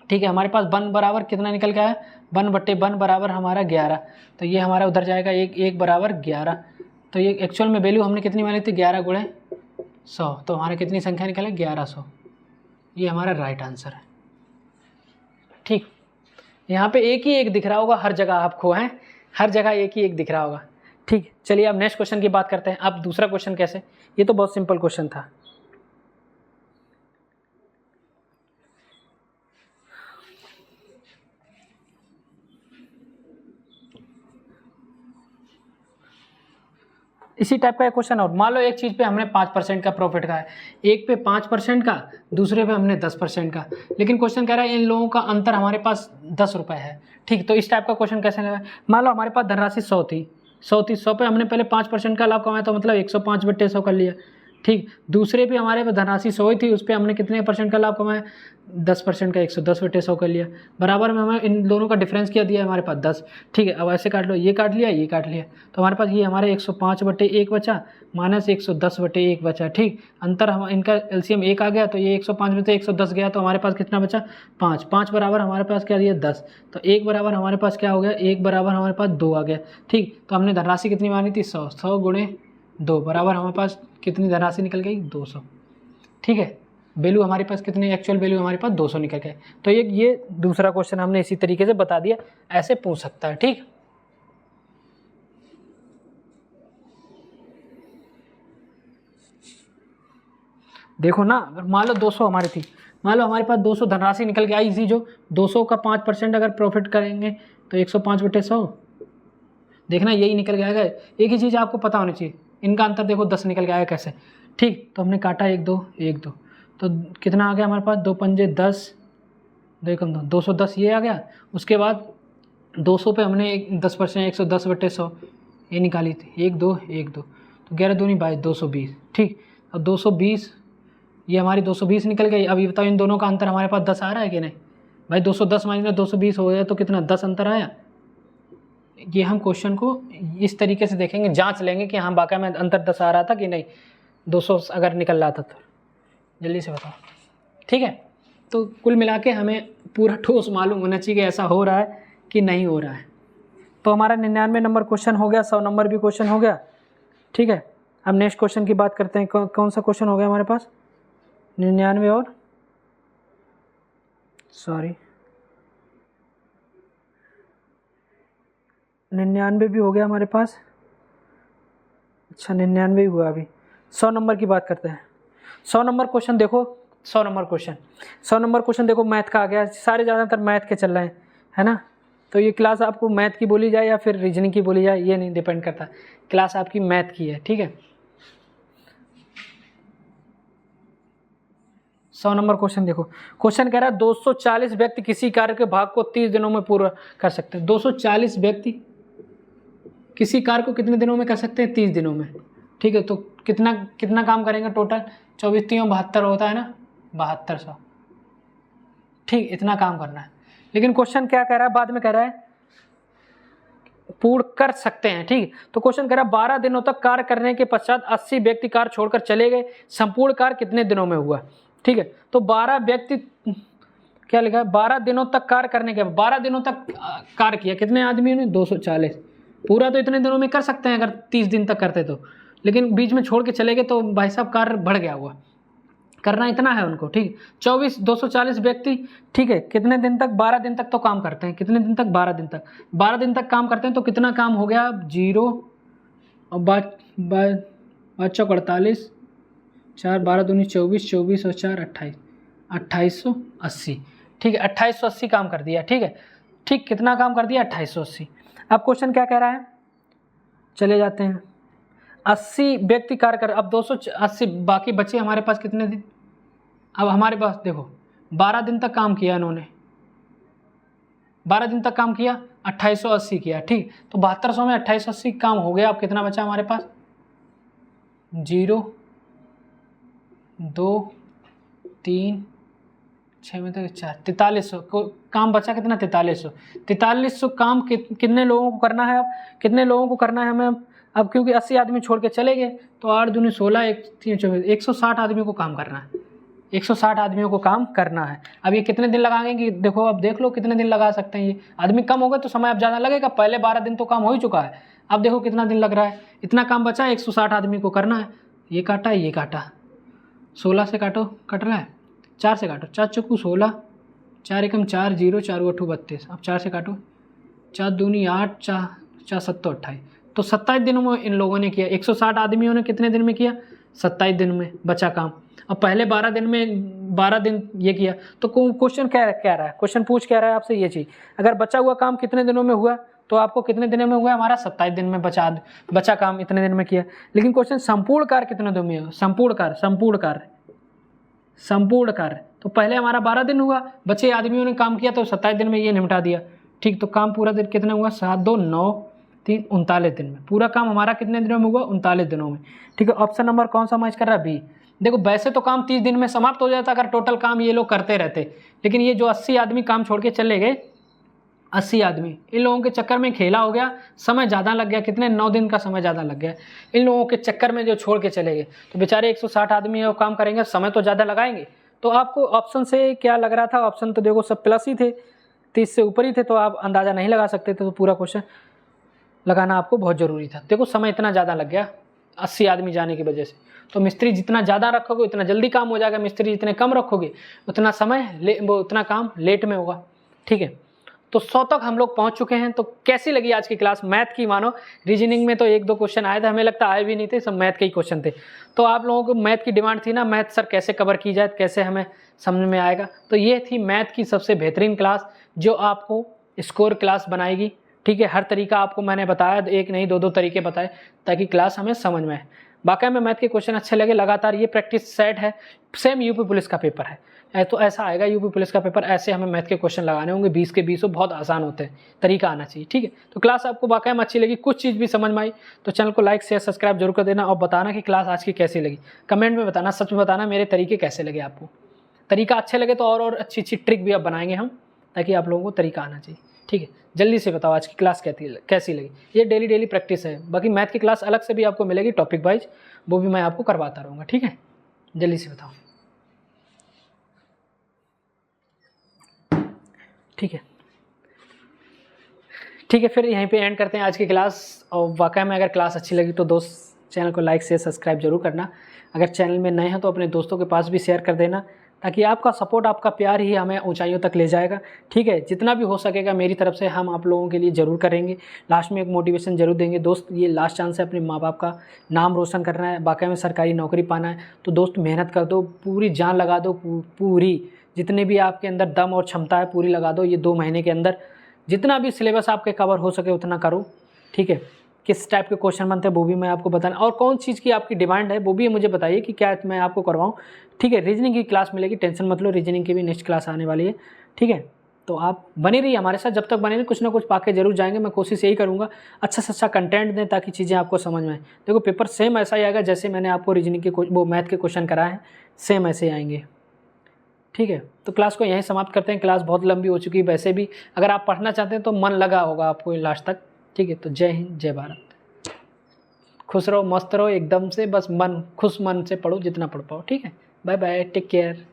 ठीक है, हमारे पास 1 बराबर कितना निकल गया है 1/1 बराबर हमारा 11, तो ये हमारा उधर जाएगा 1 बराबर 11, तो ये एक्चुअल में वैल्यू हमने कितनी मानी थी 11 गुणे 100, तो हमारा कितनी संख्या निकले 1100, ये हमारा राइट आंसर है। ठीक, यहाँ पे एक ही एक दिख रहा होगा हर जगह, आपको है हर जगह एक ही एक दिख रहा होगा। ठीक, चलिए अब नेक्स्ट क्वेश्चन की बात करते हैं। अब दूसरा क्वेश्चन कैसे, ये तो बहुत सिंपल क्वेश्चन था। इसी टाइप का एक क्वेश्चन और, मान लो एक चीज़ पे हमने 5% का प्रॉफिट का है, एक पे 5% का, दूसरे पे हमने 10% का, लेकिन क्वेश्चन कह रहा है इन लोगों का अंतर हमारे पास 10 रुपये है। ठीक, तो इस टाइप का क्वेश्चन कैसे लगा? मान लो हमारे पास धनराशि 100 थी, 100 पे हमने पहले 5% का लाभ कमाया, तो मतलब 105/100 कर लिया। ठीक, दूसरे पे हमारे पास धनराशि 100 ही थी, उस पर हमने कितने % का लाभ कमाया? 10% का 110/100 कर लिया। बराबर में हमें इन दोनों का डिफरेंस क्या दिया है हमारे पास? 10। ठीक है, अब ऐसे काट लो, ये काट लिया, ये काट लिया, तो हमारे पास ये हमारे 105/1 बचा माइनस 110/1 बचा। ठीक, अंतर हम इनका एलसीएम 1 आ गया, तो ये 105 में से 110 गया, तो हमारे पास कितना बचा? 5। 5 बराबर हमारे पास क्या दिया? 10। तो 1 बराबर हमारे पास क्या हो गया? 1 बराबर हमारे पास 2 आ गया। ठीक, तो हमने धनराशि कितनी मानी थी? 100। 100 गुणे 2 बराबर हमारे पास कितनी धनराशि निकल गई? 200। ठीक है, वैल्यू हमारे पास कितनी, एक्चुअल वैल्यू हमारे पास 200 निकल गए। तो ये दूसरा क्वेश्चन हमने इसी तरीके से बता दिया, ऐसे पूछ सकता है। ठीक, देखो ना, अगर मान लो 200 हमारी थी, मान लो हमारे पास 200 धनराशि निकल के आई थी, जो 200 का 5% अगर प्रॉफिट करेंगे तो 105/100, देखना यही निकल के आएगा। एक ही चीज़ आपको पता होनी चाहिए, इनका अंतर देखो 10 निकल के आया कैसे। ठीक, तो हमने काटा 1 2 1 2, तो कितना आ गया हमारे पास? 2 पंजे 10, 2 एकम 2, 210 ये आ गया। उसके बाद 200 पे हमने 10% 110/100 ये निकाली थी, 1 2 1 2, तो 11 दूनी 22, 220। ठीक, अब 220 ये हमारी 220 निकल गई। अब ये बताओ इन दोनों का अंतर हमारे पास 10 आ रहा है कि नहीं? भाई 210 माइनस 220 हो गया, तो कितना? 10 अंतर आया। ये हम क्वेश्चन को इस तरीके से देखेंगे, जांच लेंगे कि हाँ वाकई में अंतर 10 आ रहा था कि नहीं, 200 अगर निकल रहा था तो। जल्दी से बताओ। ठीक है, तो कुल मिला के हमें पूरा ठोस मालूम होना चाहिए कि ऐसा हो रहा है कि नहीं हो रहा है। तो हमारा 99 नंबर क्वेश्चन हो गया, 100 नंबर भी क्वेश्चन हो गया। ठीक है, अब नेक्स्ट क्वेश्चन की बात करते हैं। कौन सा क्वेश्चन हो गया हमारे पास? 99 और 99 भी हो गया हमारे पास। अच्छा, 99 हुआ। अभी 100 नंबर की बात करते हैं। 100 नंबर क्वेश्चन देखो, 100 नंबर क्वेश्चन देखो, मैथ का आ गया। सारे ज़्यादातर मैथ के चल रहे हैं, है ना? तो ये क्लास आपको मैथ की बोली जाए या फिर रीजनिंग की बोली जाए, ये नहीं डिपेंड करता, क्लास आपकी मैथ की है। ठीक है, 100 नंबर क्वेश्चन देखो। क्वेश्चन कह रहा है 240 व्यक्ति किसी कार्य के भाग को 30 दिनों में पूरा कर सकते हैं। 240 व्यक्ति किसी कार्य को कितने दिनों में कर सकते हैं? 30 दिनों में। ठीक है, तो कितना काम करेंगे टोटल? 24 3 72 होता है ना, 7200। ठीक, इतना काम करना है। लेकिन क्वेश्चन क्या कह रहा है? बाद में कह रहा है पूर्ण कर सकते हैं। ठीक, तो क्वेश्चन कह रहा है 12 दिनों तक कार्य करने के पश्चात 80 व्यक्ति कार्य छोड़कर चले गए, संपूर्ण कार्य कितने दिनों में हुआ? ठीक है, तो 12 व्यक्ति क्या लिखा है? 12 दिनों तक कार्य करने के, 12 दिनों तक कार्य किया, कितने आदमियों ने? 240। पूरा तो इतने दिनों में कर सकते हैं अगर 30 दिन तक करते तो, लेकिन बीच में छोड़ के चले गए तो भाई साहब कार्य बढ़ गया हुआ, करना इतना है उनको। ठीक, 240 व्यक्ति, ठीक है, कितने दिन तक? 12 दिन तक तो काम करते हैं। कितने दिन तक? 12 दिन तक। 12 दिन तक काम करते हैं, तो कितना काम हो गया? 0 और 48, 4 12 दूनी 24, 24 और 4 28, 2880। ठीक है, 2880 काम कर दिया। ठीक है, ठीक, कितना काम कर दिया? 2880। अब क्वेश्चन क्या कह रहा है? चले जाते हैं। 80 व्यक्ति कार्य कर, अब 280 बाकी बचे हमारे पास कितने दिन? अब हमारे पास देखो 12 दिन तक काम किया इन्होंने, 12 दिन तक काम किया, 2880 किया। ठीक, तो 7200 में 2880 काम हो गया। अब कितना बचा हमारे पास? 0 2 3 6 में तक 4, 4300 को काम बचा। कितना? 4300 काम कितने लोगों को करना है? अब कितने लोगों को करना है हमें? अब क्योंकि 80 आदमी छोड़ के चले गए, तो 8 दूनी 16, 1 3 24, 160 आदमियों को काम करना है। 160 आदमियों को काम करना है। अब ये कितने दिन लगाएंगे कि देखो, अब देख लो कितने दिन लगा सकते हैं। ये आदमी कम हो गए तो समय अब ज़्यादा लगेगा, पहले 12 दिन तो काम हो ही चुका है, अब देखो कितना दिन लग रहा है। इतना काम बचा, 160 आदमी को करना है। ये काटा, ये काटा, 16 से काटो, कट रहा है, 4 से काटो, 4 चौकू 16, 4 एकम 4 0, 4 8 32। अब 4 से काटो, 4 दूनी 8, 4 7 28, तो 27 दिनों में इन लोगों ने किया। 160 आदमियों ने कितने दिन में किया? 27 दिन में बचा काम। अब पहले 12 दिन में 12 दिन ये किया, तो क्वेश्चन क्या रहा है? क्वेश्चन पूछ क्या रहा है आपसे? ये चीज़, अगर बचा हुआ काम कितने दिनों में हुआ, तो आपको कितने दिन में हुआ? हमारा 27 दिन में बचा काम इतने दिन में किया। लेकिन क्वेश्चन संपूर्ण कार्य कितने दिन में हुआ? संपूर्ण कार्य तो पहले हमारा 12 दिन हुआ, बचे आदमियों ने काम किया तो 27 दिन में ये निपटा दिया। ठीक, तो काम पूरा दिन कितने हुआ? 7 2 9 3 39 दिन में। पूरा काम हमारा कितने दिनों में हुआ? 39 दिनों में। ठीक है, ऑप्शन नंबर कौन सा मैच कर रहा है? बी। देखो वैसे तो काम 30 दिन में समाप्त हो जाता अगर टोटल काम ये लोग करते रहते, लेकिन ये जो 80 आदमी काम छोड़ के चले गए, 80 आदमी, इन लोगों के चक्कर में खेला हो गया, समय ज़्यादा लग गया। कितने? 9 दिन का समय ज़्यादा लग गया इन लोगों के चक्कर में, जो छोड़ के चले गए। तो बेचारे 160 आदमी है वो काम करेंगे, समय तो ज़्यादा लगाएंगे। तो आपको ऑप्शन से क्या लग रहा था? ऑप्शन तो देखो सब प्लस ही थे, 30 से ऊपर ही थे, तो आप अंदाज़ा नहीं लगा सकते थे। तो पूरा क्वेश्चन लगाना आपको बहुत ज़रूरी था। देखो समय इतना ज़्यादा लग गया 80 आदमी जाने की वजह से। तो मिस्त्री जितना ज़्यादा रखोगे उतना जल्दी काम हो जाएगा, मिस्त्री जितने कम रखोगे उतना उतना काम लेट में होगा। ठीक है, तो 100 तक हम लोग पहुंच चुके हैं। तो कैसी लगी आज की क्लास? मैथ की मानो, रीजनिंग में तो 1-2 क्वेश्चन आए थे, हमें लगता आए भी नहीं थे, सब मैथ के ही क्वेश्चन थे। तो आप लोगों को मैथ की डिमांड थी ना, मैथ सर कैसे कवर की जाए, कैसे हमें समझ में आएगा। तो ये थी मैथ की सबसे बेहतरीन क्लास जो आपको स्कोर क्लास बनाएगी। ठीक है, हर तरीका आपको मैंने बताया, 1 नहीं 2-2 तरीके बताए ताकि क्लास हमें समझ में आए। बाकी में मैथ के क्वेश्चन अच्छे लगे, लगातार ये प्रैक्टिस सेट है। सेम यूपी पुलिस का पेपर है, तो ऐसा आएगा यूपी पुलिस का पेपर, ऐसे हमें मैथ के क्वेश्चन लगाने होंगे 20 के 20, बहुत आसान होते हैं, तरीका आना चाहिए। ठीक है, तो क्लास आपको वाकई में अच्छी लगी, कुछ चीज़ भी समझ में आई तो चैनल को लाइक शेयर सब्सक्राइब जरूर कर देना, और बताना कि क्लास आज की कैसी लगी। कमेंट में बताना, सच में बताना मेरे तरीके कैसे लगे आपको। तरीका अच्छे लगे तो और अच्छी अच्छी ट्रिक भी अब बनाएंगे हम, ताकि आप लोगों को तरीका आना चाहिए। ठीक है, जल्दी से बताओ आज की क्लास कैसी लगी। ये डेली प्रैक्टिस है, बाकी मैथ की क्लास अलग से भी आपको मिलेगी टॉपिक वाइज, वो भी मैं आपको करवाता रहूँगा। ठीक है, जल्दी से बताओ। ठीक है, फिर यहीं पे एंड करते हैं आज की क्लास। और वाकई में अगर क्लास अच्छी लगी तो दोस्त चैनल को लाइक शेयर सब्सक्राइब जरूर करना। अगर चैनल में नए हैं तो अपने दोस्तों के पास भी शेयर कर देना, ताकि आपका सपोर्ट, आपका प्यार ही हमें ऊंचाइयों तक ले जाएगा। ठीक है, जितना भी हो सकेगा मेरी तरफ से हम आप लोगों के लिए ज़रूर करेंगे। लास्ट में एक मोटिवेशन जरूर देंगे। दोस्त ये लास्ट चांस है, अपने माँ बाप का नाम रोशन करना है, वाकई में सरकारी नौकरी पाना है। तो दोस्त मेहनत कर दो, पूरी जान लगा दो, पूरी जितने भी आपके अंदर दम और क्षमता है पूरी लगा दो। ये 2 महीने के अंदर जितना भी सिलेबस आपके कवर हो सके उतना करो। ठीक है, किस टाइप के क्वेश्चन बनते हैं वो भी मैं आपको बताना, और कौन चीज़ की आपकी डिमांड है वो भी मुझे बताइए कि क्या मैं आपको करवाऊँ। ठीक है, रीजनिंग की क्लास मिलेगी, टेंशन मत लो, रीजनिंग की भी नेक्स्ट क्लास आने वाली है। ठीक है, तो आप बने रहिए हमारे साथ, जब तक बने रहिए कुछ ना कुछ पाके जरूर जाएंगे। मैं कोशिश यही करूँगा अच्छा से अच्छा कंटेंट दें ताकि चीज़ें आपको समझ में आए। देखो पेपर सेम ऐसा ही आएगा जैसे मैंने आपको रीजनिंग के वो मैथ के क्वेश्चन कराए हैं, सेम ऐसे आएंगे। ठीक है, तो क्लास को यहीं समाप्त करते हैं। क्लास बहुत लंबी हो चुकी है वैसे भी, अगर आप पढ़ना चाहते हैं तो मन लगा होगा आपको लास्ट तक। ठीक है, तो जय हिंद जय भारत, खुश रहो मस्त रहो एकदम से, बस खुश मन से पढ़ो जितना पढ़ पाओ। ठीक है, बाय बाय, टेक केयर।